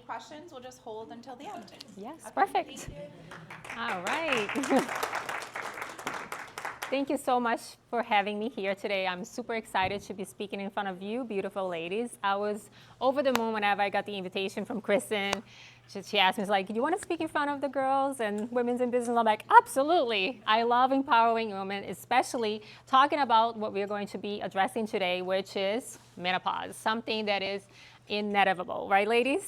questions, we'll just hold until the end. Yes, Okay, perfect. thank you. All right. Thank you so much for having me here today. I'm super excited to be speaking in front of you, beautiful ladies. I was over the moon whenever I got the invitation from Kristen. She asked me, like, do you want to speak in front of the girls and women's in business? I'm like, absolutely. I love empowering women, especially talking about what we're going to be addressing today, which is menopause, something that is inevitable, right, ladies?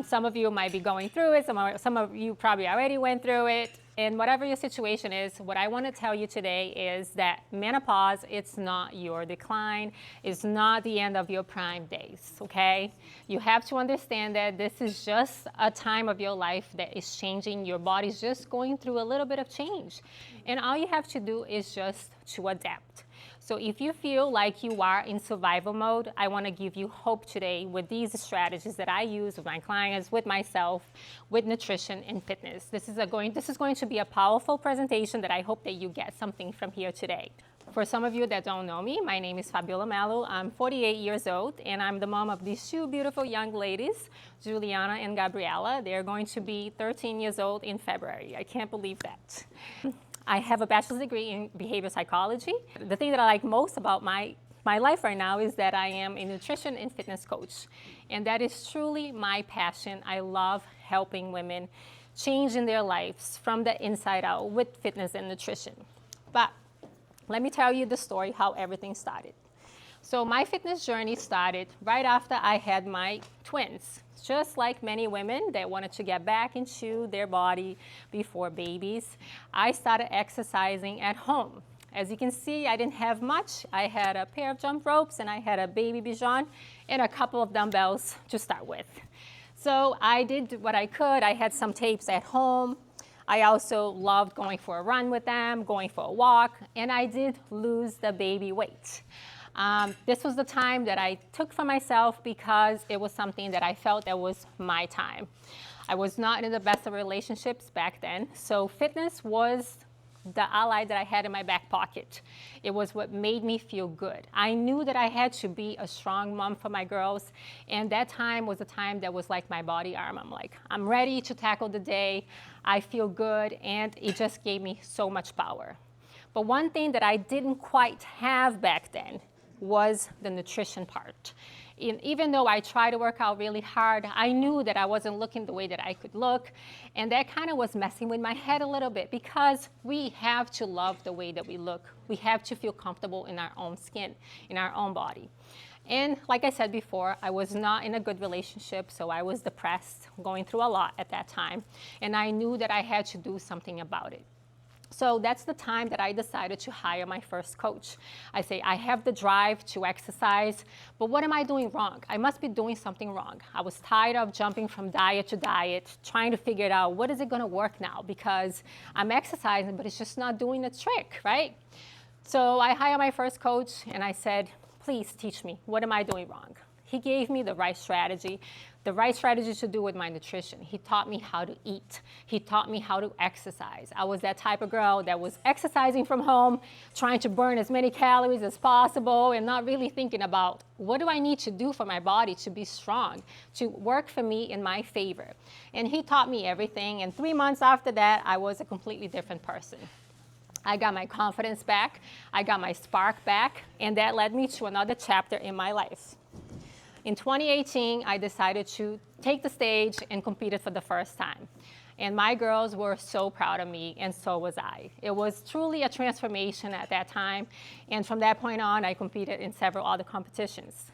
Some of you might be going through it. Some of you probably already went through it. And whatever your situation is, what I want to tell you today is that menopause, it's not your decline. It's not the end of your prime days, okay? You have to understand that this is just a time of your life that is changing. Your body's just going through a little bit of change. And all you have to do is just to adapt. So if you feel like you are in survival mode, I want to give you hope today with these strategies that I use with my clients, with myself, with nutrition and fitness. This is going to be a powerful presentation that I hope that you get something from here today. For some of you that don't know me, my name is Fabiola Mello. I'm 48 years old, and I'm the mom of these two beautiful young ladies, Juliana and Gabriela. They're going to be 13 years old in February. I can't believe that. I have a bachelor's degree in behavioral psychology. The thing that I like most about my life right now is that I am a nutrition and fitness coach. And that is truly my passion. I love helping women change in their lives from the inside out with fitness and nutrition. But let me tell you the story how everything started. So my fitness journey started right after I had my twins. Just like many women that wanted to get back into their body before babies, I started exercising at home. As you can see, I didn't have much. I had a pair of jump ropes and I had a baby Bichon and a couple of dumbbells to start with. So I did what I could. I had some tapes at home. I also loved going for a run with them, going for a walk, and I did lose the baby weight. This was the time that I took for myself because it was something that I felt that was my time. I was not in the best of relationships back then, so fitness was the ally that I had in my back pocket. It was what made me feel good. I knew that I had to be a strong mom for my girls, and that time was a time that was like my body arm. I'm like, I'm ready to tackle the day. I feel good, and it just gave me so much power. But one thing that I didn't quite have back then was the nutrition part. And even though I tried to work out really hard, I knew that I wasn't looking the way that I could look. And that kind of was messing with my head a little bit because we have to love the way that we look. We have to feel comfortable in our own skin, in our own body. And like I said before, I was not in a good relationship, so I was depressed, going through a lot at that time. And I knew that I had to do something about it. So that's the time that I decided to hire my first coach. I say, I have the drive to exercise, but what am I doing wrong? I must be doing something wrong. I was tired of jumping from diet to diet, trying to figure it out, what is it gonna work now? Because I'm exercising, but it's just not doing the trick, right? So I hired my first coach and I said, please teach me, what am I doing wrong? He gave me the right strategy to do with my nutrition. He taught me how to eat. He taught me how to exercise. I was that type of girl that was exercising from home, trying to burn as many calories as possible and not really thinking about what do I need to do for my body to be strong, to work for me in my favor. And he taught me everything. And 3 months after that, I was a completely different person. I got my confidence back. I got my spark back. And that led me to another chapter in my life. In 2018, I decided to take the stage and competed for the first time. And my girls were so proud of me, and so was I. It was truly a transformation at that time. And from that point on, I competed in several other competitions.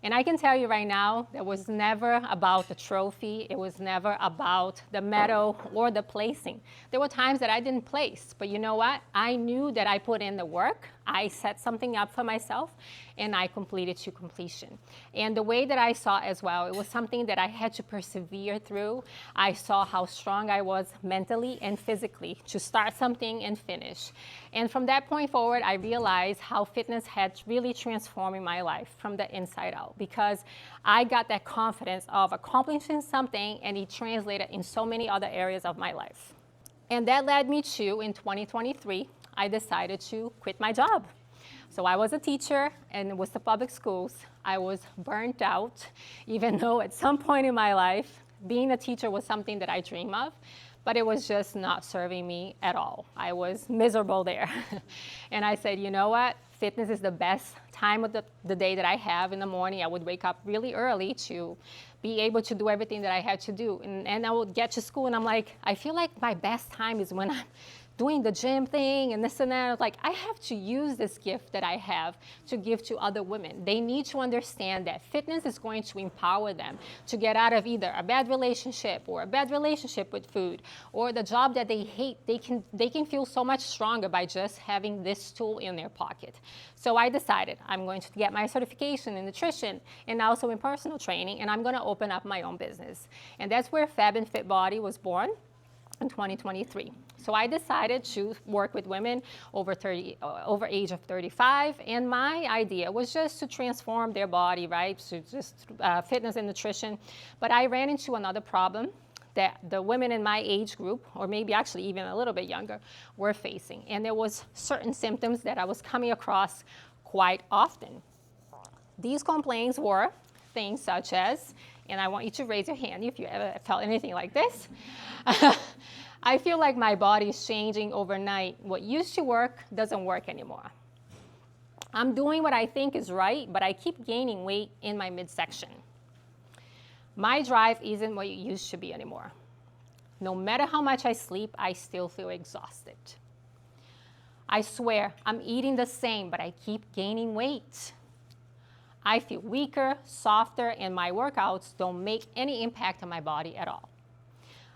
And I can tell you right now, it was never about the trophy. It was never about the medal or the placing. There were times that I didn't place, but you know what? I knew that I put in the work. I set something up for myself, and I completed to completion. And the way that I saw as well, it was something that I had to persevere through. I saw how strong I was mentally and physically to start something and finish. And from that point forward, I realized how fitness had really transformed my life from the inside out, because I got that confidence of accomplishing something, and it translated in so many other areas of my life. And that led me to, in 2023, I decided to quit my job. So I was a teacher and was the public schools. I was burnt out, even though at some point in my life, being a teacher was something that I dream of, but it was just not serving me at all. I was miserable there. And I said, you know what? Fitness is the best time of the day that I have in the morning. I would wake up really early to be able to do everything that I had to do. And I would get to school and I'm like, I feel like my best time is when I'm doing the gym thing and this and that. Like, I have to use this gift that I have to give to other women. They need to understand that fitness is going to empower them to get out of either a bad relationship or a bad relationship with food or the job that they hate. They can feel so much stronger by just having this tool in their pocket. So I decided I'm going to get my certification in nutrition and also in personal training, and I'm going to open up my own business. And that's where Fab and Fit Body was born in 2023. So I decided to work with women over age of 35, and my idea was just to transform their body, right? So just fitness and nutrition. But I ran into another problem that the women in my age group, or maybe actually even a little bit younger, were facing. And there was certain symptoms that I was coming across quite often. These complaints were things such as, and I want you to raise your hand if you ever felt anything like this. I feel like my body is changing overnight. What used to work doesn't work anymore. I'm doing what I think is right, but I keep gaining weight in my midsection. My drive isn't what it used to be anymore. No matter how much I sleep, I still feel exhausted. I swear, I'm eating the same, but I keep gaining weight. I feel weaker, softer, and my workouts don't make any impact on my body at all.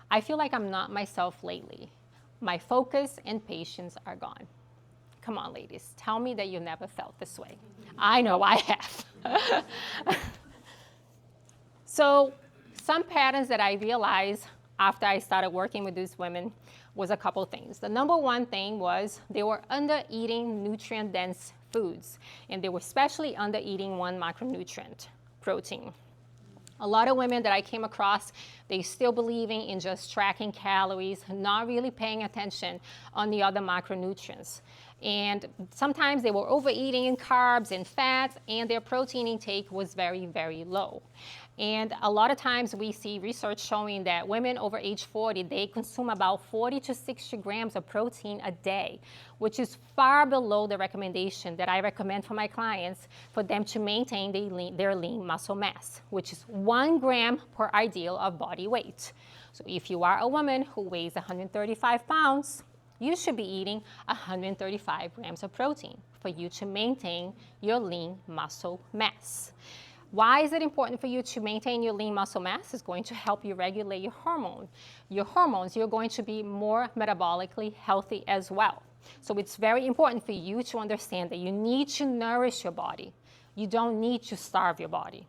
I feel like I'm not myself lately. My focus and patience are gone. Come on, ladies, tell me that you never felt this way. I know I have. So some patterns that I realized after I started working with these women was a couple things. The number one thing was they were under-eating nutrient-dense foods, and they were especially under-eating one macronutrient, protein. A lot of women that I came across, they still believing in just tracking calories, not really paying attention on the other macronutrients. And sometimes they were overeating in carbs and fats, and their protein intake was very, very low. And a lot of times we see research showing that women over age 40, they consume about 40 to 60 grams of protein a day, which is far below the recommendation that I recommend for my clients for them to maintain their lean muscle mass, which is 1 gram per ideal of body weight. So if you are a woman who weighs 135 pounds, you should be eating 135 grams of protein for you to maintain your lean muscle mass. Why is it important for you to maintain your lean muscle mass? It's going to help you regulate your hormones. You're going to be more metabolically healthy as well. So it's very important for you to understand that you need to nourish your body. You don't need to starve your body.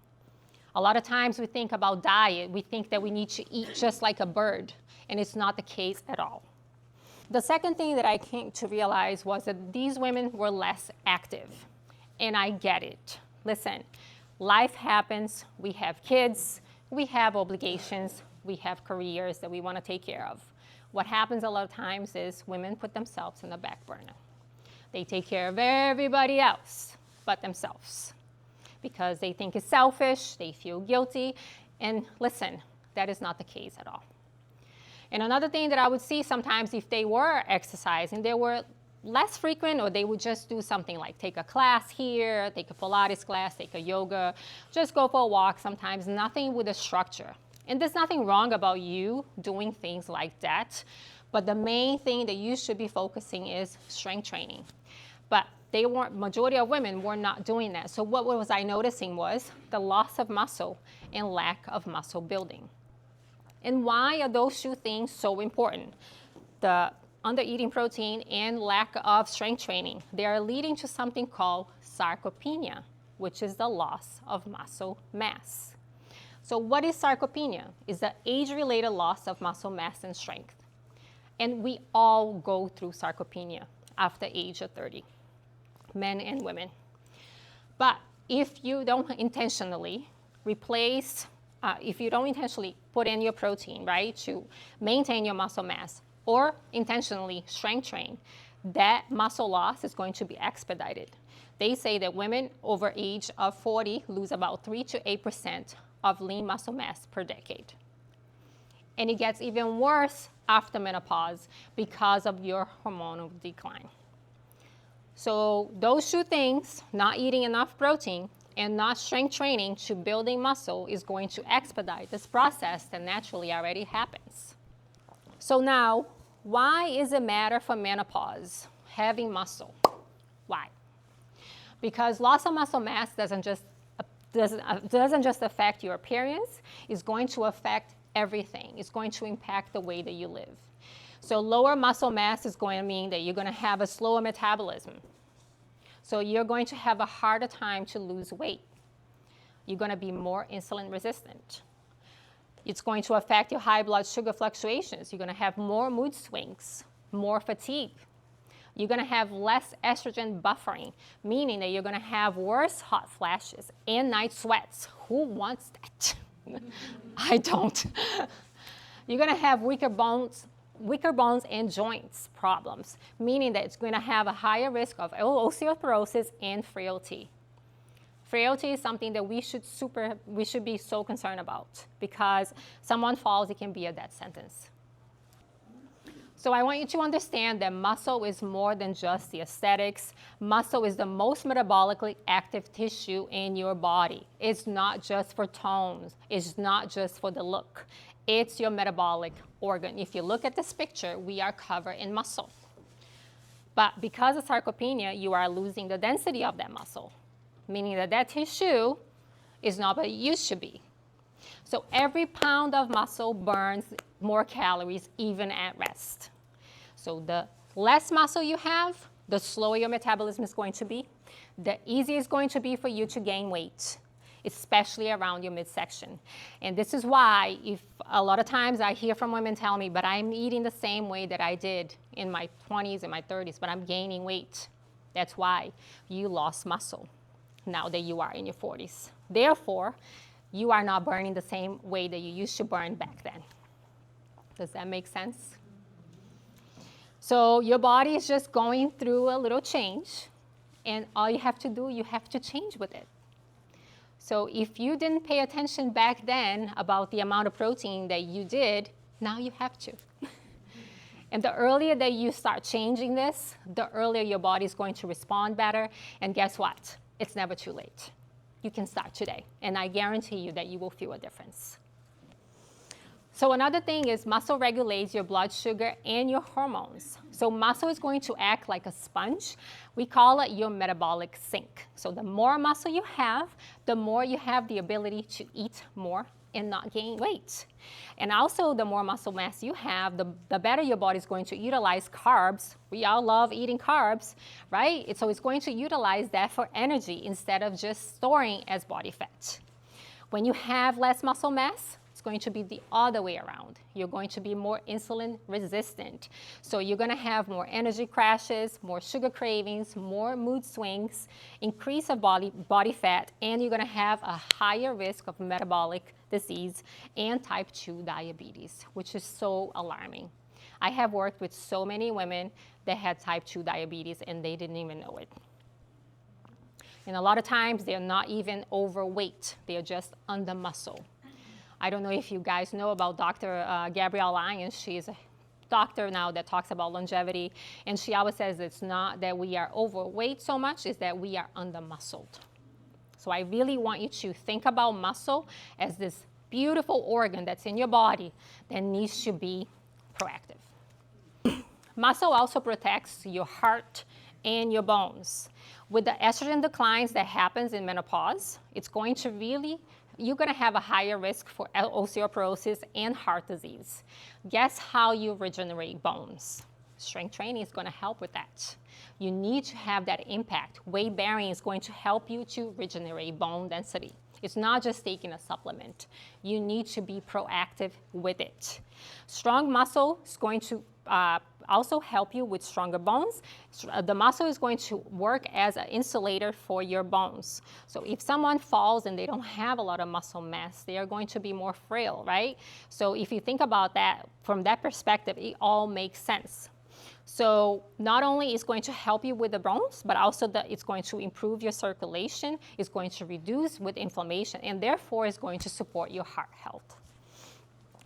A lot of times we think about diet, we think that we need to eat just like a bird, and it's not the case at all. The second thing that I came to realize was that these women were less active, and I get it. Listen, life happens, we have kids, we have obligations, we have careers that we want to take care of. What happens a lot of times is women put themselves in the back burner. They take care of everybody else but themselves because they think it's selfish, they feel guilty, and listen, that is not the case at all. And another thing that I would see sometimes if they were exercising, they were less frequent, or they would just do something like take a class here, take a Pilates class, take a yoga, just go for a walk sometimes, nothing with a structure. And there's nothing wrong about you doing things like that, but the main thing that you should be focusing is strength training. But majority of women were not doing that. So what was I noticing was the loss of muscle and lack of muscle building. And why are those two things so important? The under-eating protein and lack of strength training, they are leading to something called sarcopenia, which is the loss of muscle mass. So what is sarcopenia? It's the age-related loss of muscle mass and strength. And we all go through sarcopenia after age of 30, men and women. But if you don't intentionally put in your protein, right, to maintain your muscle mass, or intentionally strength train, that muscle loss is going to be expedited. They say that women over age of 40 lose about 3 to 8% of lean muscle mass per decade. And it gets even worse after menopause because of your hormonal decline. So those two things, not eating enough protein and not strength training to building muscle, is going to expedite this process that naturally already happens. So now, why is it matter for menopause, having muscle? Why? Because loss of muscle mass doesn't just affect your appearance, it's going to affect everything. It's going to impact the way that you live. So lower muscle mass is going to mean that you're going to have a slower metabolism. So you're going to have a harder time to lose weight. You're going to be more insulin resistant. It's going to affect your high blood sugar fluctuations. You're going to have more mood swings, more fatigue. You're going to have less estrogen buffering, meaning that you're going to have worse hot flashes and night sweats. Who wants that? I don't. You're going to have weaker bones and joints problems, meaning that it's going to have a higher risk of osteoporosis and frailty. Frailty is something that we should be so concerned about, because someone falls, it can be a death sentence. So I want you to understand that muscle is more than just the aesthetics. Muscle is the most metabolically active tissue in your body. It's not just for tones. It's not just for the look. It's your metabolic organ. If you look at this picture, we are covered in muscle. But because of sarcopenia, you are losing the density of that muscle, meaning that that tissue is not what it used to be. So every pound of muscle burns more calories even at rest. So the less muscle you have, the slower your metabolism is going to be, the easier it's going to be for you to gain weight, especially around your midsection. And this is why, if a lot of times I hear from women tell me, but I'm eating the same way that I did in my 20s and my 30s, but I'm gaining weight. That's why you lost muscle now that you are in your 40s. Therefore, you are not burning the same way that you used to burn back then. Does that make sense? So your body is just going through a little change, and all you have to do, you have to change with it. So if you didn't pay attention back then about the amount of protein that you did, now you have to. And the earlier that you start changing this, the earlier your body is going to respond better. And guess what? It's never too late. You can start today, and I guarantee you that you will feel a difference. So another thing is muscle regulates your blood sugar and your hormones. So muscle is going to act like a sponge. We call it your metabolic sink. So the more muscle you have, the more you have the ability to eat more and not gain weight. And also, the more muscle mass you have, the better your body is going to utilize carbs. We all love eating carbs, right? So it's going to utilize that for energy instead of just storing as body fat. When you have less muscle mass, it's going to be the other way around. You're going to be more insulin resistant. So you're going to have more energy crashes, more sugar cravings, more mood swings, increase of body fat, and you're going to have a higher risk of metabolic disease and type 2 diabetes, which is so alarming. I have worked with so many women that had type 2 diabetes and they didn't even know it. And a lot of times they're not even overweight, they're just under muscle. I don't know if you guys know about Dr. Gabrielle Lyons. She's a doctor now that talks about longevity, and she always says it's not that we are overweight so much, it's that we are under-muscled. So I really want you to think about muscle as this beautiful organ that's in your body that needs to be proactive. Muscle also protects your heart and your bones. With the estrogen declines that happens in menopause, you're going to have a higher risk for osteoporosis and heart disease. Guess how you regenerate bones? Strength training is going to help with that. You need to have that impact. Weight bearing is going to help you to regenerate bone density. It's not just taking a supplement. You need to be proactive with it. Strong muscle is going to also help you with stronger bones. The muscle is going to work as an insulator for your bones. So if someone falls and they don't have a lot of muscle mass, they are going to be more frail, right? So if you think about that from that perspective, it all makes sense. So not only is going to help you with the bones, but also that it's going to improve your circulation, it's going to reduce with inflammation, and therefore is going to support your heart health.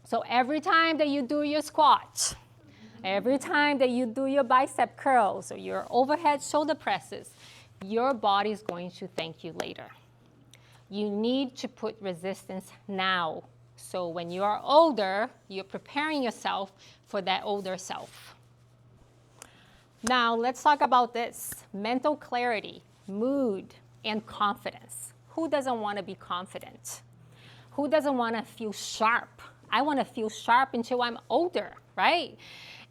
So every time that you do your squat, every time that you do your bicep curls or your overhead shoulder presses, your body is going to thank you later. You need to put resistance now. So when you are older, you're preparing yourself for that older self. Now let's talk about this: mental clarity, mood, and confidence. Who doesn't want to be confident? Who doesn't want to feel sharp? I want to feel sharp until I'm older, right?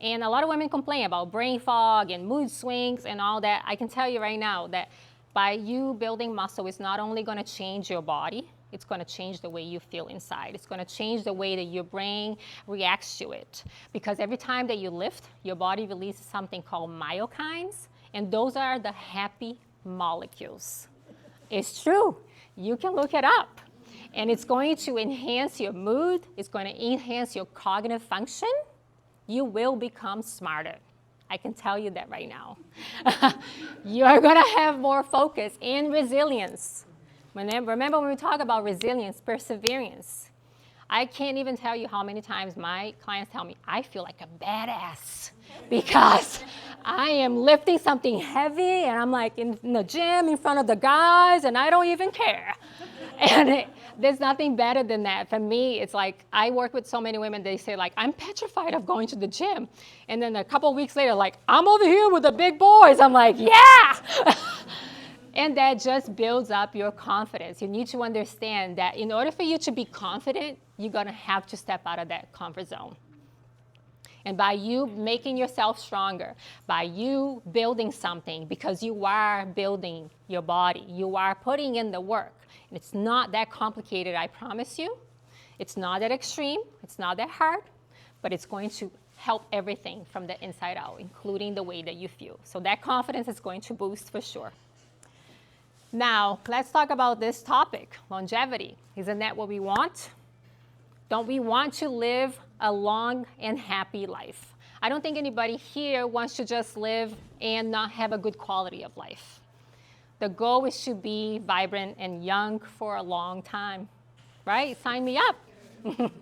And a lot of women complain about brain fog and mood swings and all that. I can tell you right now that by you building muscle, it's not only going to change your body, it's going to change the way you feel inside. It's going to change the way that your brain reacts to it. Because every time that you lift, your body releases something called myokines, and those are the happy molecules. It's true. You can look it up. And it's going to enhance your mood. It's going to enhance your cognitive function. You will become smarter. I can tell you that right now. You're going to have more focus and resilience. Remember when we talk about resilience, perseverance, I can't even tell you how many times my clients tell me, I feel like a badass because I am lifting something heavy and I'm like in the gym in front of the guys and I don't even care. And there's nothing better than that. For me, it's like I work with so many women, they say like, I'm petrified of going to the gym. And then a couple of weeks later, like, I'm over here with the big boys. I'm like, yeah. And that just builds up your confidence. You need to understand that in order for you to be confident, you're going to have to step out of that comfort zone. And by you making yourself stronger, by you building something, because you are building your body, you are putting in the work. And it's not that complicated, I promise you. It's not that extreme, it's not that hard, but it's going to help everything from the inside out, including the way that you feel. So that confidence is going to boost for sure. Now, let's talk about this topic, longevity. Isn't that what we want? Don't we want to live a long and happy life? I don't think anybody here wants to just live and not have a good quality of life. The goal is to be vibrant and young for a long time, right? Sign me up.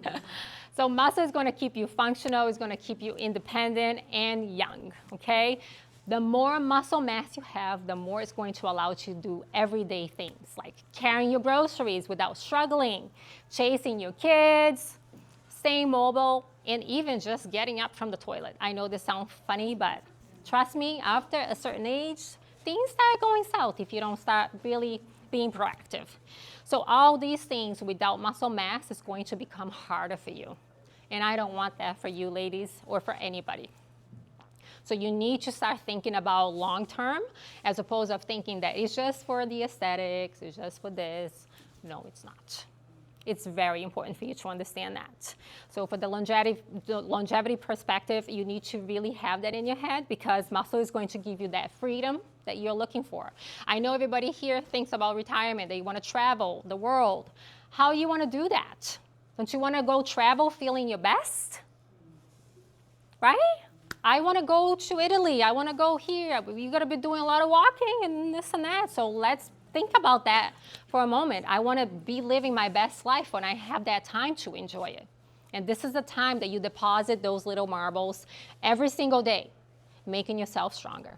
So muscle is going to keep you functional, it's going to keep you independent and young, okay? The more muscle mass you have, the more it's going to allow you to do everyday things like carrying your groceries without struggling, chasing your kids, staying mobile, and even just getting up from the toilet. I know this sounds funny, but trust me, after a certain age, things start going south if you don't start really being proactive. So all these things without muscle mass is going to become harder for you. And I don't want that for you ladies or for anybody. So you need to start thinking about long term as opposed to thinking that it's just for the aesthetics, it's just for this. No, it's not. It's very important for you to understand that. So for the longevity perspective, you need to really have that in your head because muscle is going to give you that freedom that you're looking for. I know everybody here thinks about retirement. They want to travel the world. How you want to do that? Don't you want to go travel feeling your best? Right? I want to go to Italy. I want to go here. You're going to be doing a lot of walking and this and that. So let's think about that for a moment. I want to be living my best life when I have that time to enjoy it. And this is the time that you deposit those little marbles every single day, making yourself stronger.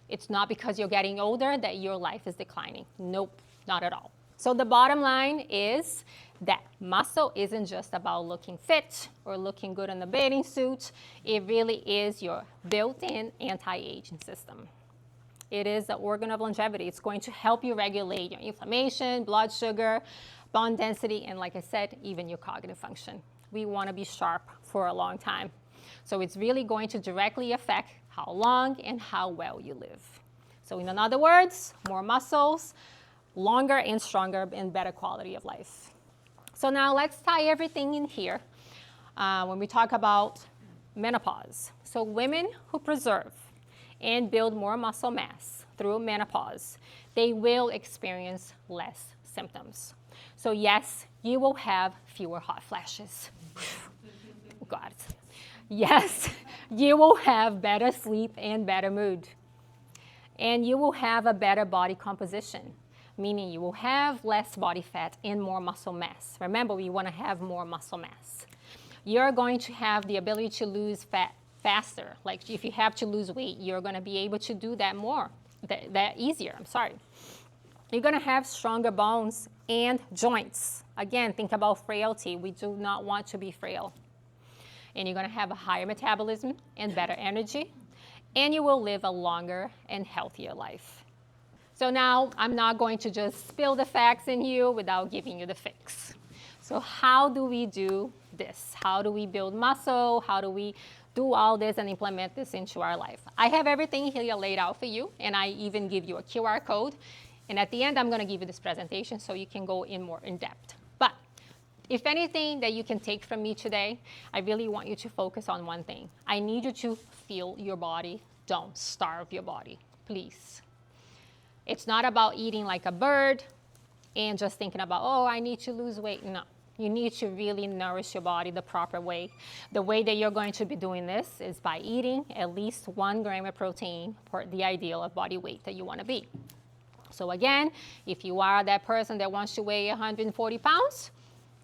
It's not because you're getting older that your life is declining. Nope, not at all. So the bottom line is that muscle isn't just about looking fit or looking good in the bathing suit. It really is your built-in anti-aging system. It is the organ of longevity. It's going to help you regulate your inflammation, blood sugar, bone density, and like I said, even your cognitive function. We want to be sharp for a long time. So it's really going to directly affect how long and how well you live. So in other words, more muscles, longer and stronger and better quality of life. So now let's tie everything in here when we talk about menopause. So women who preserve and build more muscle mass through menopause, they will experience less symptoms. So yes, you will have fewer hot flashes. God. Yes, You will have better sleep and better mood. And you will have a better body composition, meaning you will have less body fat and more muscle mass. Remember, we want to have more muscle mass. You're going to have the ability to lose fat faster. Like if you have to lose weight, you're going to be able to do that that easier. You're going to have stronger bones and joints. Again, think about frailty. We do not want to be frail. And you're going to have a higher metabolism and better energy, and you will live a longer and healthier life. So now I'm not going to just spill the facts in you without giving you the fix. So how do we do this? How do we build muscle? How do we do all this and implement this into our life? I have everything here laid out for you, and I even give you a QR code. And at the end, I'm going to give you this presentation so you can go in more in depth. But if anything that you can take from me today, I really want you to focus on one thing. I need you to feel your body. Don't starve your body, please. It's not about eating like a bird and just thinking about, oh, I need to lose weight. No, you need to really nourish your body the proper way. The way that you're going to be doing this is by eating at least 1 gram of protein per the ideal of body weight that you want to be. So again, if you are that person that wants to weigh 140 pounds,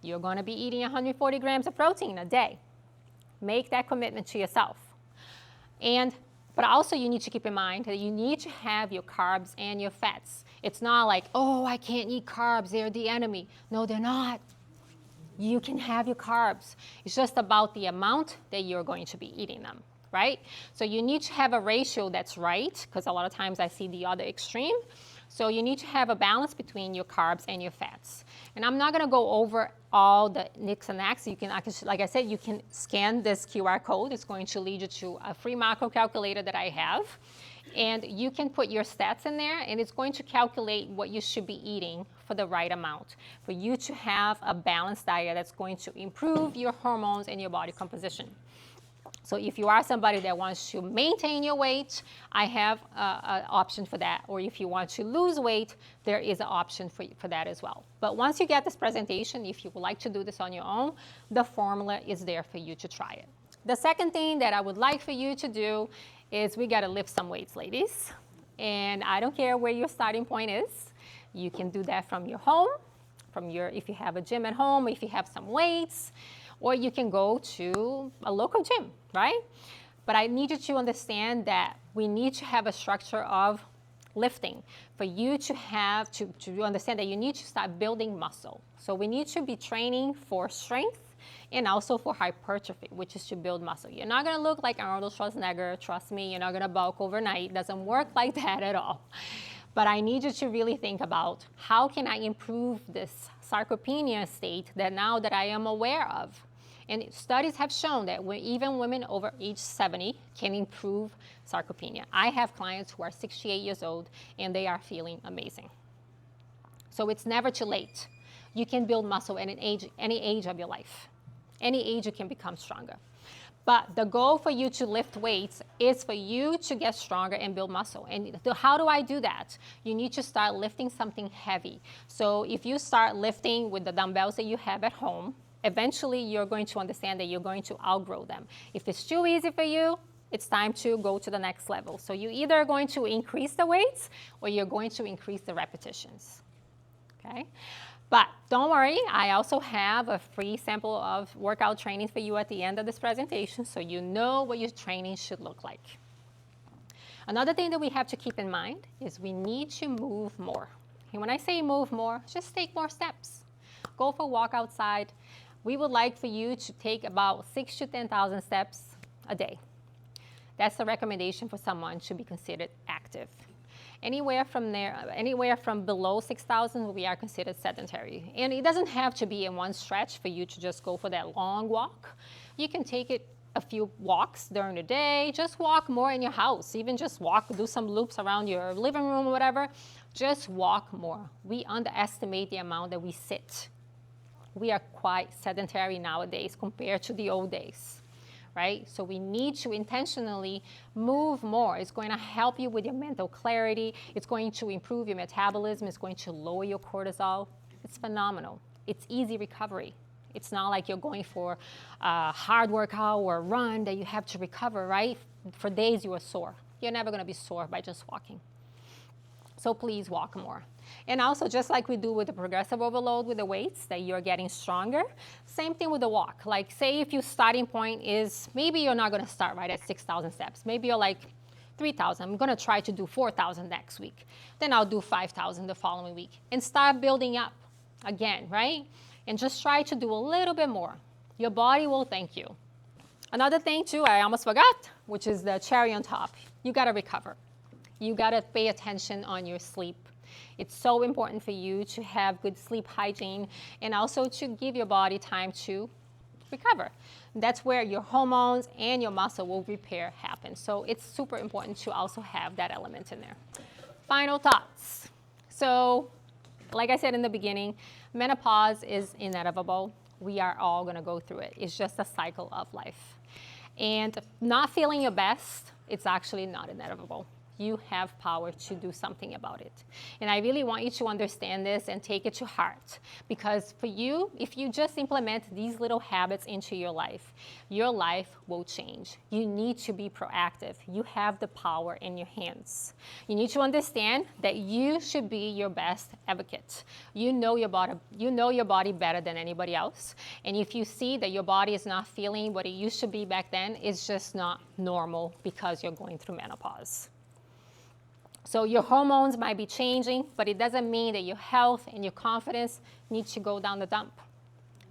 you're going to be eating 140 grams of protein a day. Make that commitment to yourself. But also you need to keep in mind that you need to have your carbs and your fats. It's not like, oh, I can't eat carbs, they're the enemy. No, they're not. You can have your carbs. It's just about the amount that you're going to be eating them, right? So you need to have a ratio that's right, because a lot of times I see the other extreme. So you need to have a balance between your carbs and your fats. And I'm not going to go over all the nicks and nacks. You can, like I said, you can scan this QR code. It's going to lead you to a free macro calculator that I have. And you can put your stats in there, and it's going to calculate what you should be eating for the right amount, for you to have a balanced diet that's going to improve your hormones and your body composition. So if you are somebody that wants to maintain your weight, I have an option for that. Or if you want to lose weight, there is an option for that as well. But once you get this presentation, if you would like to do this on your own, the formula is there for you to try it. The second thing that I would like for you to do is we got to lift some weights, ladies. And I don't care where your starting point is. You can do that from your home, if you have a gym at home, if you have some weights, or you can go to a local gym, right? But I need you to understand that we need to have a structure of lifting for you to have to understand that you need to start building muscle. So we need to be training for strength and also for hypertrophy, which is to build muscle. You're not going to look like Arnold Schwarzenegger. Trust me, you're not going to bulk overnight. It doesn't work like that at all. But I need you to really think about how can I improve this sarcopenia state that now that I am aware of. And studies have shown that even women over age 70 can improve sarcopenia. I have clients who are 68 years old and they are feeling amazing. So it's never too late. You can build muscle at any age of your life. Any age you can become stronger. But the goal for you to lift weights is for you to get stronger and build muscle. And how do I do that? You need to start lifting something heavy. So if you start lifting with the dumbbells that you have at home, eventually you're going to understand that you're going to outgrow them. If it's too easy for you, it's time to go to the next level. So you're either going to increase the weights or you're going to increase the repetitions, okay? But don't worry, I also have a free sample of workout training for you at the end of this presentation so you know what your training should look like. Another thing that we have to keep in mind is we need to move more. And when I say move more, just take more steps. Go for a walk outside. We would like for you to take about 6,000 to 10,000 steps a day. That's the recommendation for someone to be considered active. Anywhere from below 6,000, we are considered sedentary. And it doesn't have to be in one stretch for you to just go for that long walk. You can take it a few walks during the day. Just walk more in your house. Even just walk, do some loops around your living room or whatever. Just walk more. We underestimate the amount that we sit. We are quite sedentary nowadays compared to the old days, right? So we need to intentionally move more. It's going to help you with your mental clarity. It's going to improve your metabolism. It's going to lower your cortisol. It's phenomenal. It's easy recovery. It's not like you're going for a hard workout or a run that you have to recover, right? For days you are sore. You're never going to be sore by just walking. So please walk more. And also, just like we do with the progressive overload with the weights, that you're getting stronger, same thing with the walk. Like, say if your starting point is, maybe you're not going to start right at 6,000 steps. Maybe you're like 3,000. I'm going to try to do 4,000 next week. Then I'll do 5,000 the following week. And start building up again, right? And just try to do a little bit more. Your body will thank you. Another thing too, I almost forgot, which is the cherry on top. You got to recover. You got to pay attention on your sleep. It's so important for you to have good sleep hygiene and also to give your body time to recover. That's where your hormones and your muscle will repair happen. So it's super important to also have that element in there. Final thoughts. So, like I said in the beginning, menopause is inevitable. We are all going to go through it. It's just a cycle of life. And not feeling your best, it's actually not inevitable. You have power to do something about it. And I really want you to understand this and take it to heart. Because for you, if you just implement these little habits into your life will change. You need to be proactive. You have the power in your hands. You need to understand that you should be your best advocate. You know your body better than anybody else. And if you see that your body is not feeling what it used to be back then, it's just not normal because you're going through menopause. So your hormones might be changing, but it doesn't mean that your health and your confidence needs to go down the dump.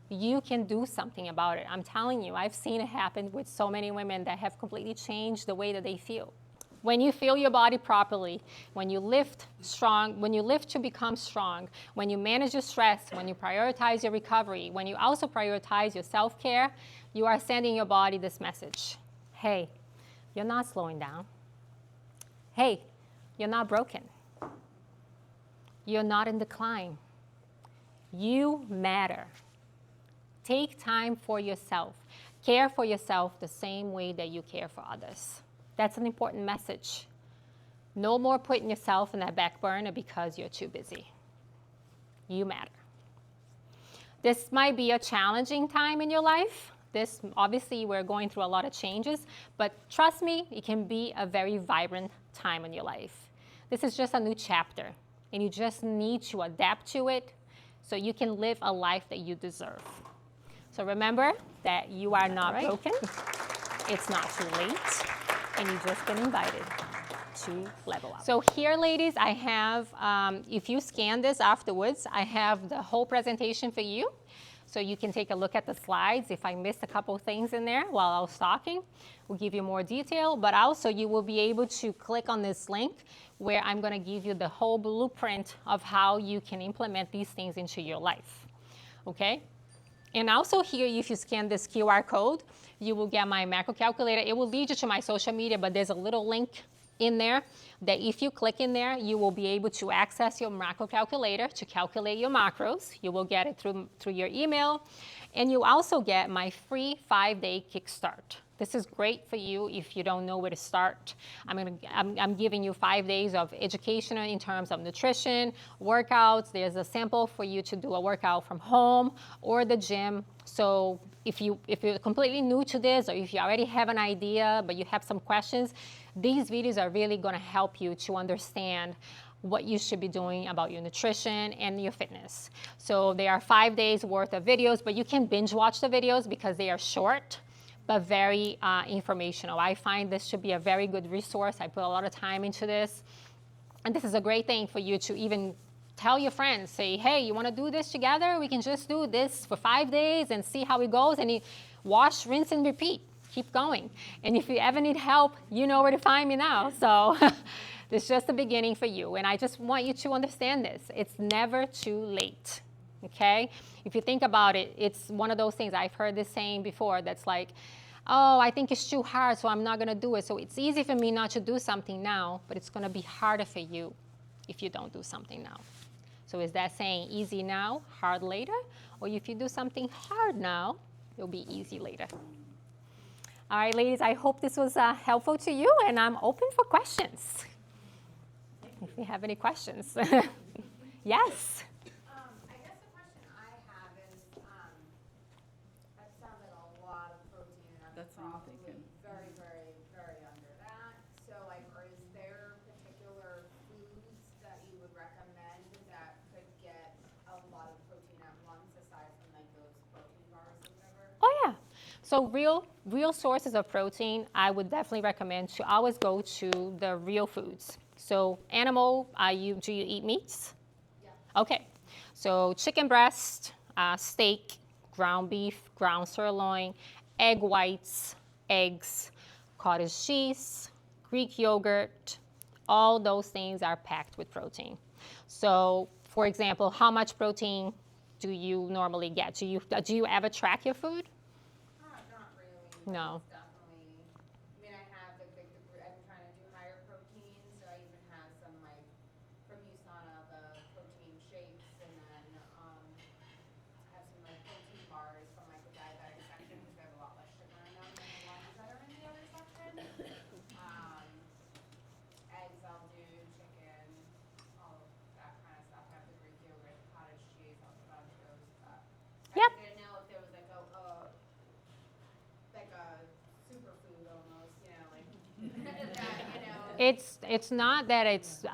You can do something about it. I'm telling you, I've seen it happen with so many women that have completely changed the way that they feel. When you feel your body properly, when you lift strong, when you lift to become strong, when you manage your stress, when you prioritize your recovery, when you also prioritize your self-care, you are sending your body this message. Hey, you're not slowing down. Hey, you're not broken. You're not in decline. You matter. Take time for yourself. Care for yourself the same way that you care for others. That's an important message. No more putting yourself in that back burner because you're too busy. You matter. This might be a challenging time in your life. Obviously, we're going through a lot of changes, but trust me, it can be a very vibrant time in your life. This is just a new chapter, and you just need to adapt to it so you can live a life that you deserve. So remember that you are not broken. It's not too late, and you've just been invited to level up. So here, ladies, I have, if you scan this afterwards, I have the whole presentation for you. So you can take a look at the slides. If I missed a couple things in there while I was talking, we'll give you more detail. But also you will be able to click on this link where I'm going to give you the whole blueprint of how you can implement these things into your life. Okay? And also here, if you scan this QR code, you will get my macro calculator. It will lead you to my social media, but there's a little link in there that if you click in there, you will be able to access your macro calculator to calculate your macros. You will get it through your email. And you also get my free 5-day kickstart. This is great for you if you don't know where to start. I'm giving you 5 days of education in terms of nutrition, workouts. There's a sample for you to do a workout from home or the gym. So if you're completely new to this, or if you already have an idea but you have some questions, these videos are really going to help you to understand what you should be doing about your nutrition and your fitness. So they are 5 days worth of videos, but you can binge watch the videos because they are short but very informational. I find this should be a very good resource. I put a lot of time into this. And this is a great thing for you to even tell your friends. Say, hey, you want to do this together? We can just do this for 5 days and see how it goes. And you wash, rinse, and repeat. Keep going. And if you ever need help, you know where to find me now. So this is just the beginning for you. And I just want you to understand this. It's never too late. Okay? If you think about it, it's one of those things, I've heard this saying before, that's like, oh, I think it's too hard, so I'm not going to do it. So it's easy for me not to do something now, but it's going to be harder for you if you don't do something now. So is that saying easy now, hard later? Or if you do something hard now, it'll be easy later. All right, ladies, I hope this was helpful to you, and I'm open for questions. If you have any questions. Yes? I guess the question I have is, That's what I'm probably thinking. very, very, very under that. So like, or is there particular foods that you would recommend that could get a lot of protein at once aside from like those protein bars or whatever? Oh yeah. So real sources of protein, I would definitely recommend to always go to the real foods. So animal, do you eat meats? Yeah. Okay. So chicken breast, steak, ground beef, ground sirloin, egg whites, eggs, cottage cheese, Greek yogurt, all those things are packed with protein. So, for example, how much protein do you normally get? Do you ever track your food? Not really. But No. it's definitely. I mean, I have I'm trying to do higher protein, so I even have some like from USANA the protein shakes, and then I have some like protein bars from like the diabetic section because they have a lot less sugar in them than the ones that are in the other section. Eggs I'll do, chicken, all of that kind of stuff. I have the Greek yogurt, the cottage cheese, I'll put on those. But I Yep. just didn't know if there was like a superfood almost, like that, It's not that it's.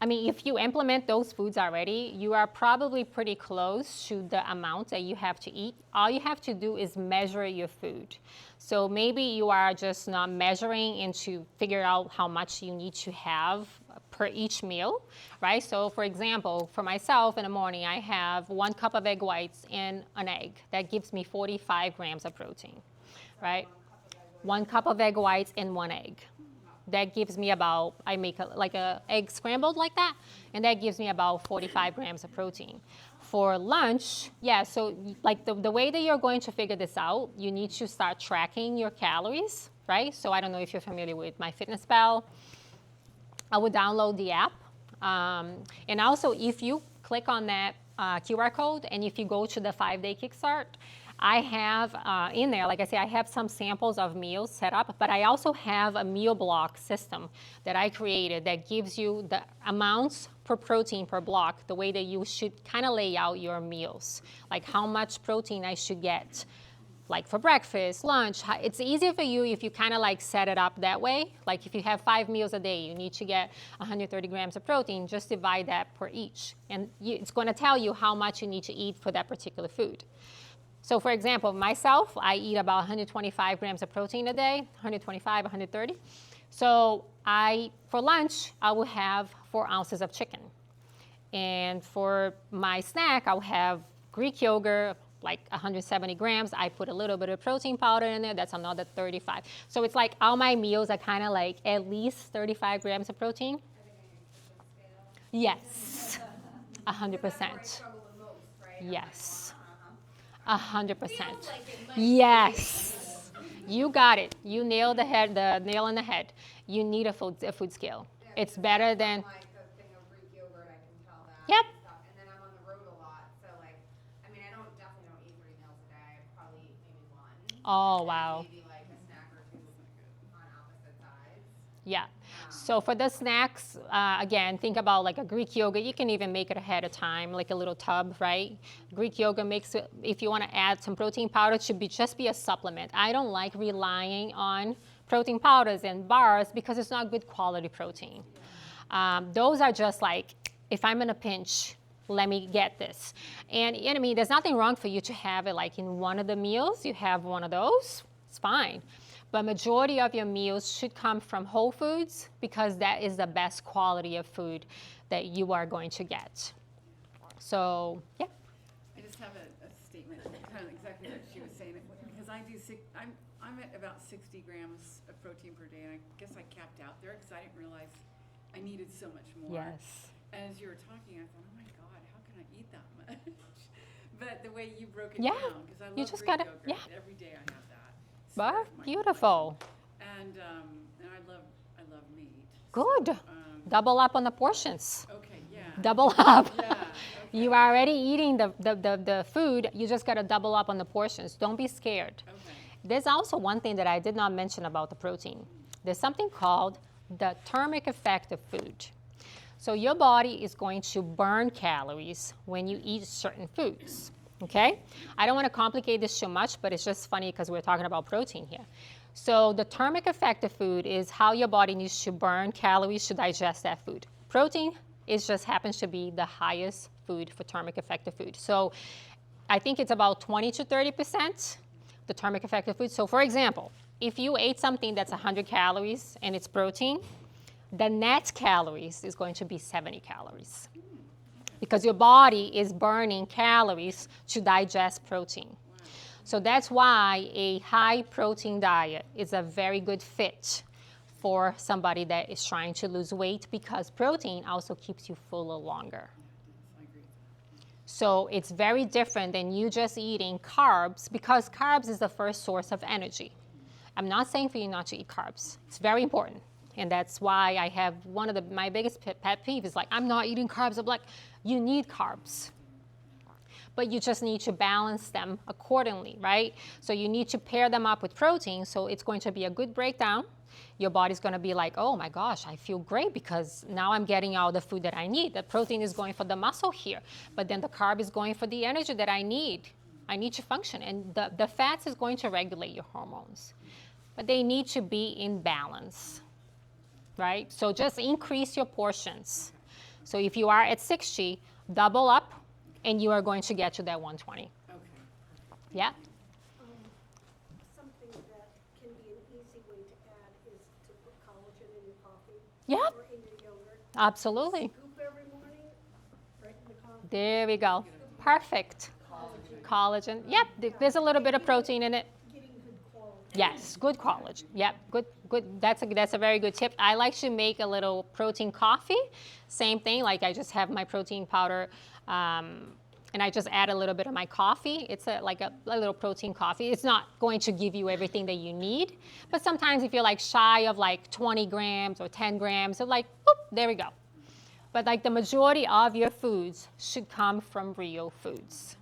I mean, if you implement those foods already, you are probably pretty close to the amount that you have to eat. All you have to do is measure your food. So maybe you are just not measuring and to figure out how much you need to have per each meal, right? So for example, for myself in the morning, I have 1 cup of egg whites and an egg. That gives me 45 grams of protein, right? 1 cup of egg whites and 1 egg. That gives me about, I make like a egg scrambled like that, and that gives me about 45 grams of protein. For lunch, yeah, so like the way that you're going to figure this out, you need to start tracking your calories, right? So I don't know if you're familiar with MyFitnessPal. I would download the app. And also, if you click on that QR code and if you go to the 5-day kickstart, I have in there, like I say, I have some samples of meals set up, but I also have a meal block system that I created that gives you the amounts per protein per block, the way that you should kind of lay out your meals, like how much protein I should get, like for breakfast, lunch. It's easier for you if you kind of like set it up that way. Like if you have 5 meals a day, you need to get 130 grams of protein, just divide that per each. And it's going to tell you how much you need to eat for that particular food. So for example, myself, I eat about 125 grams of protein a day, 125, 130. So for lunch, I will have 4 ounces of chicken. And for my snack, I'll have Greek yogurt, like 170 grams. I put a little bit of protein powder in there. That's another 35. So it's like all my meals are kind of like at least 35 grams of protein. Yes, 100%. Yes. 100%. Yes. You got it. You nailed the nail on the head. You need a food scale. It's better than. Like the thing of Greek yogurt, I can tell that. Yep. And stuff. And then I'm on the road a lot, so like, I mean, I definitely don't eat 3 meals a day. I probably eat maybe 1. Oh, and wow. Maybe like a snack or 2 on opposite sides. Yeah. So for the snacks, again, think about like a Greek yogurt. You can even make it ahead of time, like a little tub, right? Greek yogurt makes it, if you want to add some protein powder, it should just be a supplement. I don't like relying on protein powders and bars because it's not good quality protein. Those are just like, if I'm in a pinch, let me get this. And I mean, there's nothing wrong for you to have it like in one of the meals. You have one of those, it's fine. But majority of your meals should come from whole foods because that is the best quality of food that you are going to get. So, yeah. I just have a statement, kind of exactly what she was saying, because I'm at about 60 grams of protein per day, and I guess I capped out there because I didn't realize I needed so much more. Yes. And as you were talking, I thought, oh my God, how can I eat that much? But the way you broke it Yeah, down, because I love you just Greek gotta- yogurt. yeah. Every day I have that. But Serve my beautiful. complexion. And I love meat. Good. So, Double up on the portions. okay, yeah. Double up. Yeah. Okay. You are already eating the food. You just got to double up on the portions. Don't be scared. Okay. There's also one thing that I did not mention about the protein. There's something called the thermic effect of food. So your body is going to burn calories when you eat certain foods. okay? I don't want to complicate this too much, but it's just funny because we're talking about protein here. So the thermic effect of food is how your body needs to burn calories to digest that food. Protein just happens to be the highest food for thermic effect of food. So I think it's about 20 to 30%, the thermic effect of food. So for example, if you ate something that's 100 calories and it's protein, the net calories is going to be 70 calories because your body is burning calories to digest protein. So that's why a high protein diet is a very good fit for somebody that is trying to lose weight because protein also keeps you fuller longer. I agree. So it's very different than you just eating carbs because carbs is the first source of energy. I'm not saying for you not to eat carbs. It's very important. And that's why I have one of my biggest pet peeves is like, I'm not eating carbs. I'm like, you need carbs. But you just need to balance them accordingly, right? So you need to pair them up with protein. So it's going to be a good breakdown. Your body's going to be like, oh my gosh, I feel great because now I'm getting all the food that I need. The protein is going for the muscle here, but then the carb is going for the energy that I need. I need to function. And the fats is going to regulate your hormones. But they need to be in balance, right? So just increase your portions. So if you are at 60, double up, and you are going to get to that 120. Okay. Yeah? Something that can be an easy way to add is to put collagen in your coffee. Yep. Or in your yogurt. Absolutely. Scoop every morning, right in the coffee. There we go. Perfect. Collagen. Yep, there's a little bit of protein in it. Getting good quality. Yes, good collagen. Yep, good. That's a very good tip. I like to make a little protein coffee. Same thing, like I just have my protein powder, and I just add a little bit of my coffee. It's like a little protein coffee. It's not going to give you everything that you need, but sometimes if you're like shy of like 20 grams or 10 grams, so like, boop, there we go. But like the majority of your foods should come from real foods.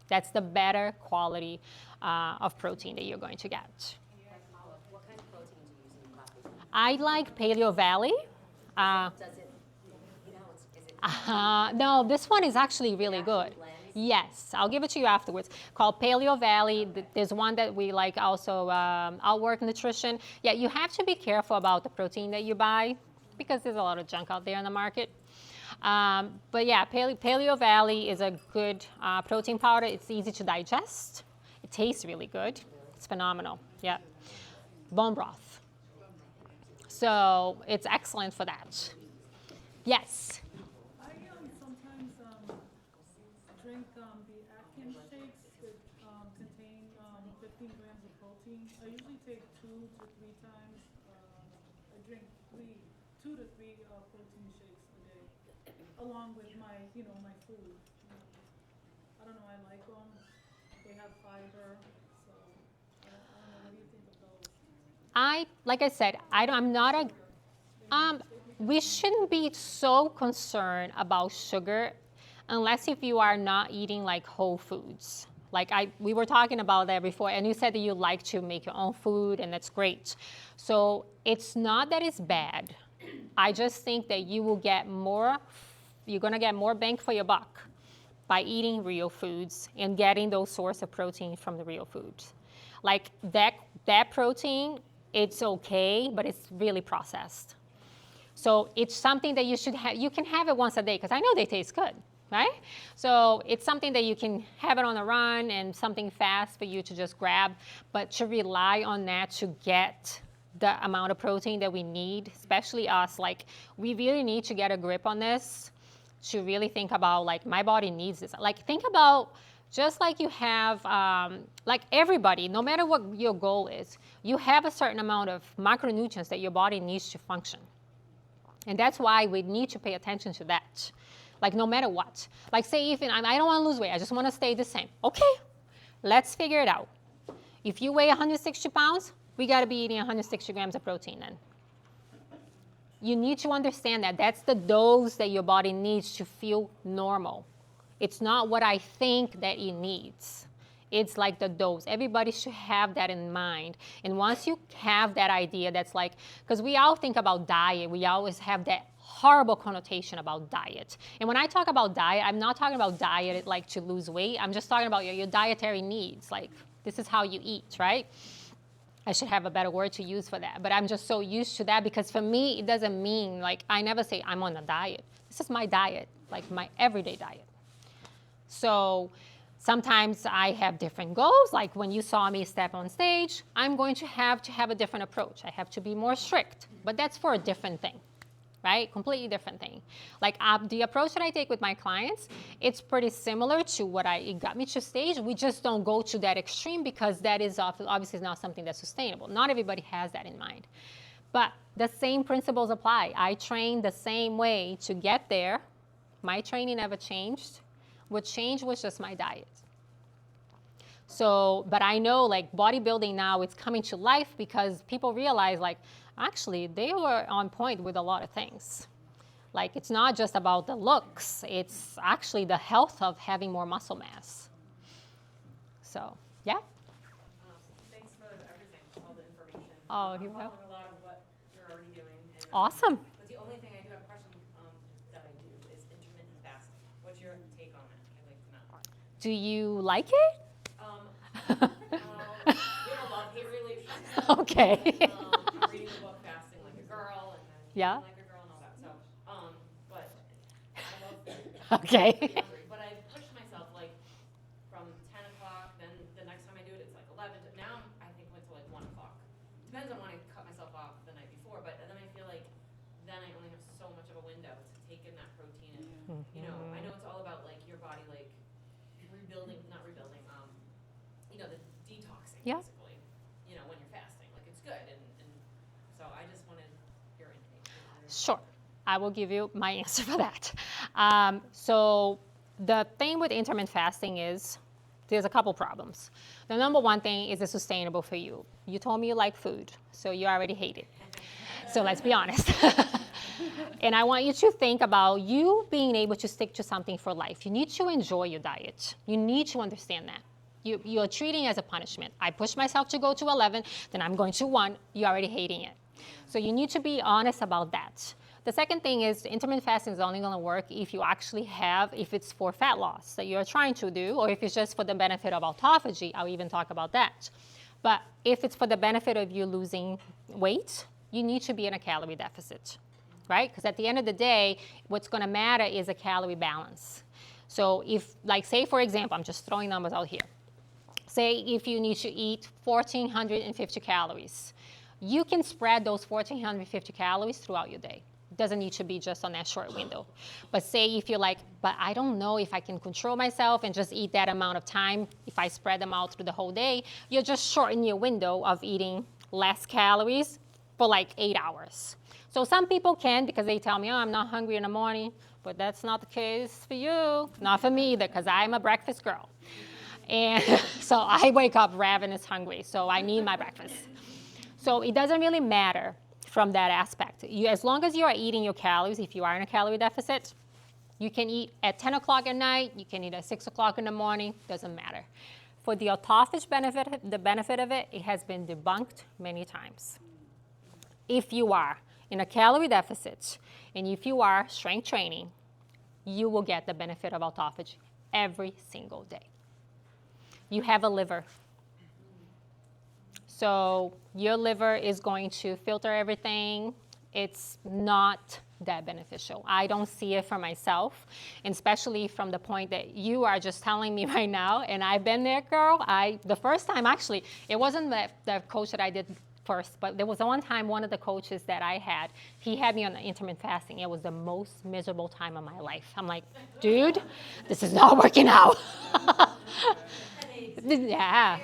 That's the better quality of protein that you're going to get. What kind of protein do you use in your coffee? I like Paleo Valley. Does it, is it No, this one is actually really good. blends? Yes, I'll give it to you afterwards. Called Paleo Valley. There's one that we like also, Outwork Nutrition. Yeah, you have to be careful about the protein that you buy because there's a lot of junk out there in the market. But yeah, Paleo Valley is a good protein powder. It's easy to digest. It tastes really good. It's phenomenal. Yeah. Bone broth. So it's excellent for that. Yes. I sometimes drink the Atkins shakes that contain 15 grams of protein. I usually take 2 to 3 times. I drink 2 to 3 protein shakes a day, along with my, my food. I don't know, I like them. They have fiber, so I don't know. What do you think of those? Like I said, I'm not a. We shouldn't be so concerned about sugar unless if you are not eating like whole foods. Like we were talking about that before, and you said that you like to make your own food, and that's great. So it's not that it's bad. I just think that you will get more, you're gonna get more bang for your buck by eating real foods and getting those source of protein from the real foods. Like that protein, it's okay, but it's really processed. So it's something that you should have, you can have it once a day, because I know they taste good, right? So it's something that you can have it on a run and something fast for you to just grab, but to rely on that to get the amount of protein that we need, especially us, like we really need to get a grip on this to really think about like my body needs this. Like think about just like you have, like everybody, no matter what your goal is, you have a certain amount of macronutrients that your body needs to function. And that's why we need to pay attention to that. Like no matter what. Like say even I don't want to lose weight, I just want to stay the same. Okay, let's figure it out. If you weigh 160 pounds, we got to be eating 160 grams of protein then. You need to understand that that's the dose that your body needs to feel normal. It's not what I think that it needs. It's like the dose. Everybody should have that in mind. And once you have that idea, that's like, because we all think about diet, we always have that horrible connotation about diet. And when I talk about diet, I'm not talking about diet like to lose weight. I'm just talking about your dietary needs. Like, this is how you eat, right? I should have a better word to use for that. But I'm just so used to that because for me, it doesn't mean, like, I never say I'm on a diet. This is my diet, like my everyday diet. So sometimes I have different goals. Like when you saw me step on stage, I'm going to have a different approach. I have to be more strict, but that's for a different thing, right? Completely different thing. Like the approach that I take with my clients, it's pretty similar to it got me to stage. We just don't go to that extreme because that is obviously not something that's sustainable. Not everybody has that in mind. But the same principles apply. I train the same way to get there. My training never changed. What changed was just my diet. So, but I know like bodybuilding now, it's coming to life because people realize like, actually, they were on point with a lot of things. Like, it's not just about the looks. It's actually the health of having more muscle mass. So, yeah. Thanks for everything, all the information. Oh, I'm you're welcome. following a lot of what you're already doing. And, Awesome. But the only thing I do have a question that I do is intermittent fasting. What's your take on that? I'd like to know. Do you like it? We have a love-hate relationship. Okay. I'm reading the book Fasting Like a Girl and then Yeah. Eating Like a Girl and all that. So, but I love food. Okay. I'm hungry, but I pushed myself like from 10 o'clock, then the next time I do it, it's like 11. Now I think went to like 1 o'clock. Depends on when I cut myself off the night before, but then I feel like then I only have so much of a window to take in that protein. And, you know, I know it's all about like your body, like rebuilding, not rebuilding, you know, the detoxing Yeah. basically, you know, when you're fasting. Like it's good. And so I just wanted your intake. Sure. I will give you my answer for that. So the thing with intermittent fasting is there's a couple problems. The number one thing is it's sustainable for you. You told me you like food, so you already hate it. So let's be honest. And I want you to think about you being able to stick to something for life. You need to enjoy your diet. You need to understand that. You're treating it as a punishment. I push myself to go to 11, then I'm going to 1. You're already hating it. So you need to be honest about that. The second thing is intermittent fasting is only going to work if you actually if it's for fat loss that you're trying to do, or if it's just for the benefit of autophagy. I'll even talk about that. But if it's for the benefit of you losing weight, you need to be in a calorie deficit, right? Because at the end of the day, what's going to matter is a calorie balance. So if, like, say, for example, I'm just throwing numbers out here. Say if you need to eat 1,450 calories, you can spread those 1,450 calories throughout your day. It doesn't need to be just on that short window. But say if you're like, but I don't know if I can control myself and just eat that amount of time, if I spread them out through the whole day, you're just shortening your window of eating less calories for like 8 hours. So some people can because they tell me, oh, I'm not hungry in the morning, but that's not the case for you. Not for me either, because I'm a breakfast girl. And so I wake up ravenous hungry, so I need my breakfast. So it doesn't really matter from that aspect. As long as you are eating your calories, if you are in a calorie deficit, you can eat at 10 o'clock at night, you can eat at 6 o'clock in the morning, doesn't matter. For the autophagy benefit, the benefit of it, it has been debunked many times. If you are in a calorie deficit, and if you are strength training, you will get the benefit of autophagy every single day. You have a liver. So your liver is going to filter everything. It's not that beneficial. I don't see it for myself, and especially from the point that you are just telling me right now, and I've been there, girl. The first time, actually, it wasn't the coach that I did first, but there was one time one of the coaches that I had, he had me on intermittent fasting. It was the most miserable time of my life. I'm like, dude, this is not working out. Yeah.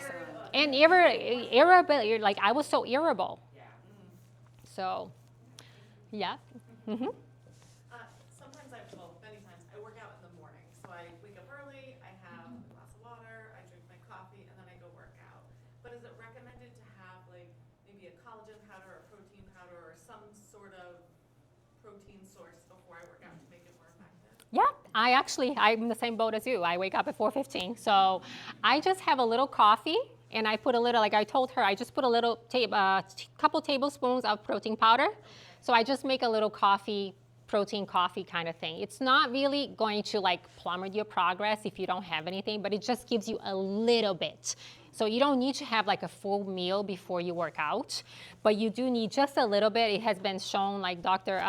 And irritable, like I was so irritable. So, yeah. Mm-hmm. Sometimes many times, I work out in the morning. So I wake up early, I have a glass of water, I drink my coffee, and then I go work out. But is it recommended to have like maybe a collagen powder or protein powder or some sort of protein source before I work out to make it more effective? Yeah, I'm in the same boat as you. I wake up at 4:15. So I just have a little coffee and I put a little, like I told her, I just put a little couple tablespoons of protein powder. So I just make a little protein coffee kind of thing. It's not really going to like plummet your progress if you don't have anything, but it just gives you a little bit. So you don't need to have like a full meal before you work out, but you do need just a little bit. It has been shown, like Dr.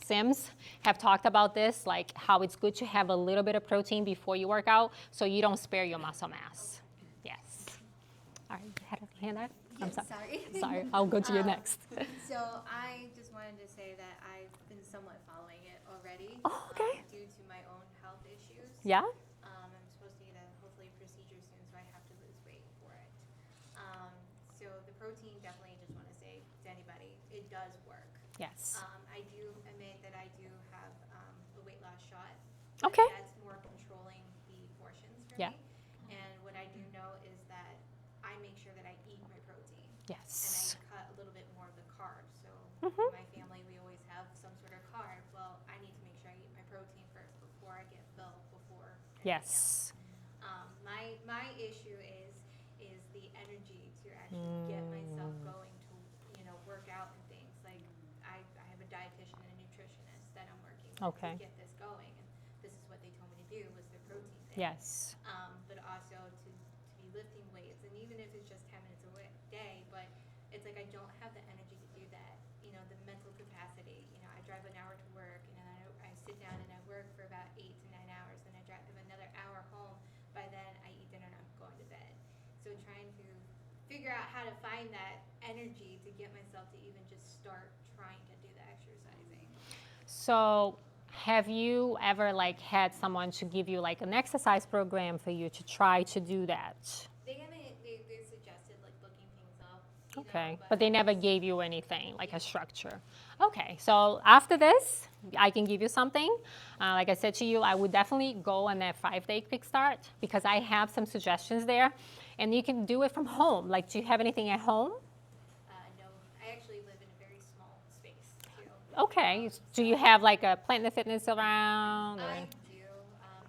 Sims have talked about this, like how it's good to have a little bit of protein before you work out so you don't spare your muscle mass. Yes. All right, you had a hand up? I'm sorry. Sorry, I'll go to you next. So I just wanted to say that I've been somewhat following it already. Oh, okay. Due to my own health issues. Yeah? I'm supposed to get a hopefully procedure soon, so I have to lose weight for it. So the protein, definitely just want to say to anybody, it does work. Yes. I do admit that I do have a weight loss shot. but Okay. That's more controlling the portions for Yeah. me. And what I do know is that I make sure that I eat my protein. Yes. And I cut a little bit more of the carbs. So Mhm. in my family, we always have some sort of carb. Well, I need to make sure I eat my protein first before I get filled before everything else. Yes. My issue is the energy to actually get myself going to work out and things. Like I have a dietitian and a nutritionist that I'm working with Okay. to get this going, and this is what they told me to do was the protein thing. Yes. But also to be lifting weights, and even if it's just 10 minutes a day, but it's like I don't have the energy to do that. The mental capacity. I drive an hour to work, and then I sit down and I work for about 8 to 9 hours, and I drive another hour home. By then, I eat dinner and I'm going to bed. So trying to figure out how to find that energy to get myself to even just start trying to do the exercising. So have you ever like had someone to give you like an exercise program for you to try to do that? They haven't. They suggested like looking things up. Okay, but they never gave you anything, like a structure. Okay, so after this, I can give you something. Like I said to you, I would definitely go on that 5-day kickstart because I have some suggestions there. And you can do it from home. Like, do you have anything at home? No, I actually live in a very small space too. Okay, do you have like a Planet Fitness around? Or? I do.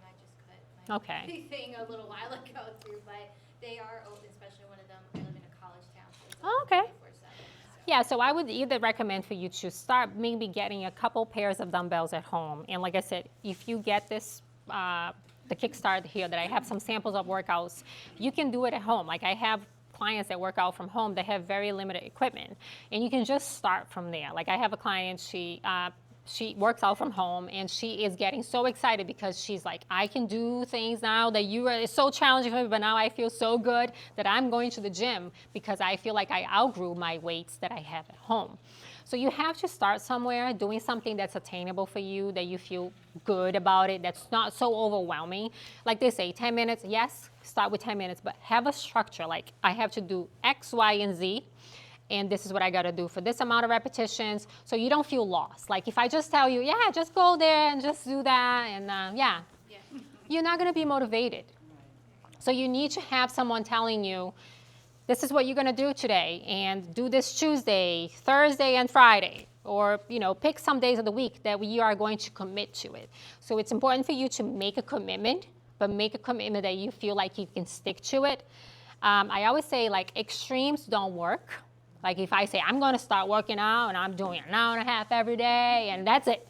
I just cut my Okay. thing a little while ago too, but they are open, especially one of them. I live in a college town, so it's Oh, open okay. 24/7. So. Yeah, so I would either recommend for you to start maybe getting a couple pairs of dumbbells at home. And like I said, if you get this, the Kickstart here that I have some samples of workouts, you can do it at home. Like I have clients that work out from home that have very limited equipment. And you can just start from there. Like I have a client, she works out from home and she is getting so excited because she's like, I can do things now that it's so challenging for me, but now I feel so good that I'm going to the gym because I feel like I outgrew my weights that I have at home. So you have to start somewhere doing something that's attainable for you, that you feel good about it, that's not so overwhelming. Like they say, 10 minutes, yes, start with 10 minutes, but have a structure. Like I have to do X, Y, and Z. And this is what I got to do for this amount of repetitions, so you don't feel lost. Like if I just tell you, yeah, just go there and just do that, and yeah, you're not going to be motivated. So you need to have someone telling you, this is what you're going to do today, and do this Tuesday, Thursday, and Friday. Or pick some days of the week that you are going to commit to it. So it's important for you to make a commitment, but make a commitment that you feel like you can stick to it. I always say like extremes don't work. Like if I say, I'm going to start working out and I'm doing an hour and a half every day and that's it,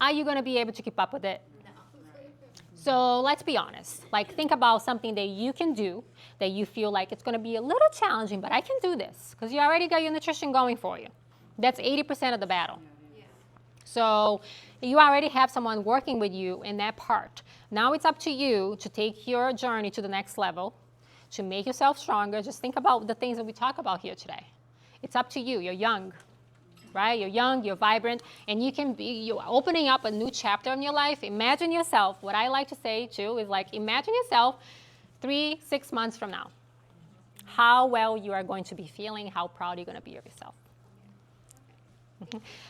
are you going to be able to keep up with it? No. So let's be honest. Like think about something that you can do that you feel like it's going to be a little challenging, but I can do this because you already got your nutrition going for you. That's 80% of the battle. Yeah. So you already have someone working with you in that part. Now it's up to you to take your journey to the next level, to make yourself stronger. Just think about the things that we talk about here today. It's up to you. You're young, right? You're young, you're vibrant, and you're opening up a new chapter in your life. Imagine yourself, what I like to say too is like, imagine yourself 3-6 months from now. How well you are going to be feeling, how proud you're going to be of yourself.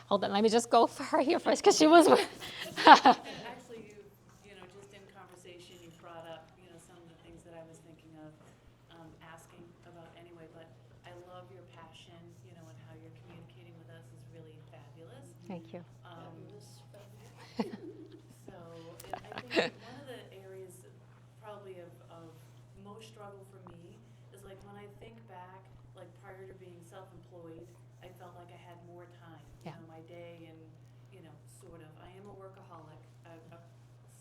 Hold on, let me just go for her here first because she was. Actually, just in conversation, you brought up, some of the things that I was thinking of asking about anyway. But I love your passion, and how you're communicating with us is really fabulous. Thank you. So when I think back, like prior to being self-employed, I felt like I had more time. Yeah. You know, my day and, you know, sort of, I am a workaholic, I'm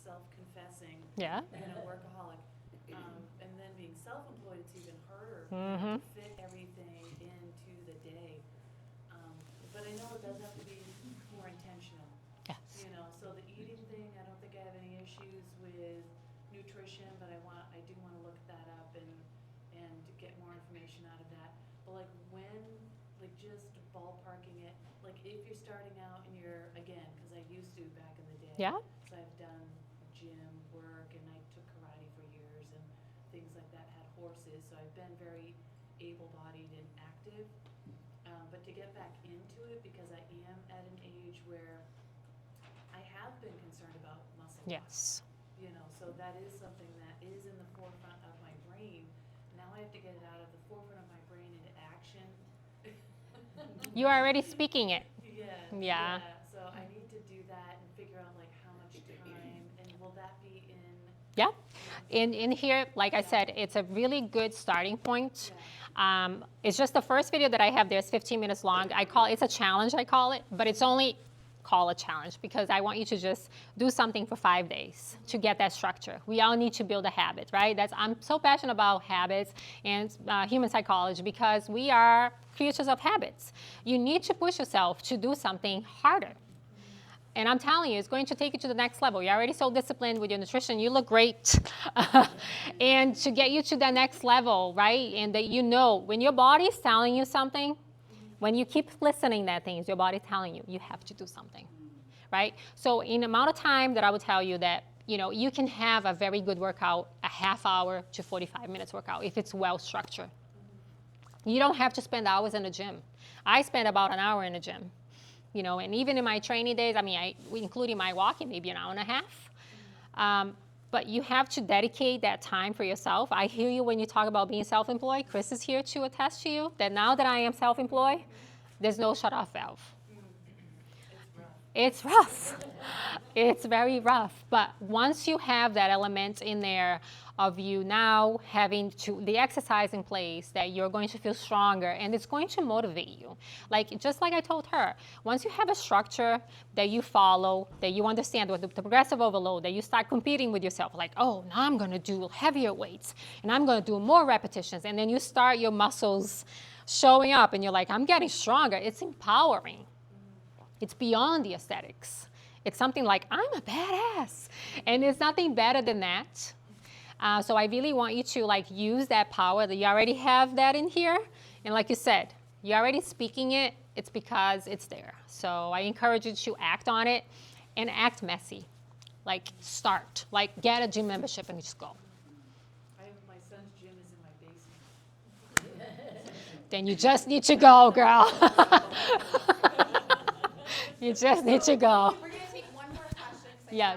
self-confessing, Yeah. you know, workaholic. And then being self-employed, it's even harder Mm-hmm. to fit everything into the day. But I know it does have to be more intentional. Yes. You know, so the eating thing, I don't think I have any issues with nutrition, but I do wanna look that up and get more information out of that. But like when, like just ballparking it, like if you're starting out and you're, again, cause I used to back in the day. Yeah. So I've done gym work and I took karate for years and things like that, had horses, so I've been very able-bodied and active. But to get back into it, because I am at an age where I have been concerned about muscle loss. Yes. You know, so that is something that is in the forefront of my brain. Now I have to get it out of the forefront of my brain into action. You're already speaking it. Yeah. So I need to do that and figure out like how much time, and will that be in? Yeah. In here, like I said, it's a really good starting point. It's just the first video that I have there is 15 minutes long. It's a challenge, I call it, but it's only call a challenge because I want you to just do something for 5 days to get that structure. We all need to build a habit, right? I'm so passionate about habits and human psychology because we are creatures of habits. You need to push yourself to do something harder. And I'm telling you, it's going to take you to the next level. You're already so disciplined with your nutrition. You look great. And to get you to the next level, right? And that you know, when your body's telling you something, when you keep listening to that things, your body's telling you, you have to do something, right? So in the amount of time that I would tell you that, you know, you can have a very good workout, a half hour to 45 minutes workout, if it's well structured. You don't have to spend hours in the gym. I spend about an hour in the gym. You know, and even in my training days, I mean, including my walking, maybe an hour and a half. But you have to dedicate that time for yourself. I hear you when you talk about being self-employed. Chris is here to attest to you that now that I am self-employed, there's no shut-off valve. It's rough. It's very rough. But once you have that element in there of you now having the exercise in place, that you're going to feel stronger and it's going to motivate you. Like, just like I told her, once you have a structure that you follow, that you understand what the progressive overload, that you start competing with yourself, like, oh, now I'm going to do heavier weights and I'm going to do more repetitions. And then you start your muscles showing up and you're like, I'm getting stronger. It's empowering. It's beyond the aesthetics. It's something like, I'm a badass. And there's nothing better than that. So I really want you to like use that power that you already have that in here. And like you said, you're already speaking it. It's because it's there. So I encourage you to act on it and act messy. Like start, like get a gym membership and just go. My son's gym is in my basement. Then you just need to go, girl. You just need to go. We're gonna take one more question. Yes.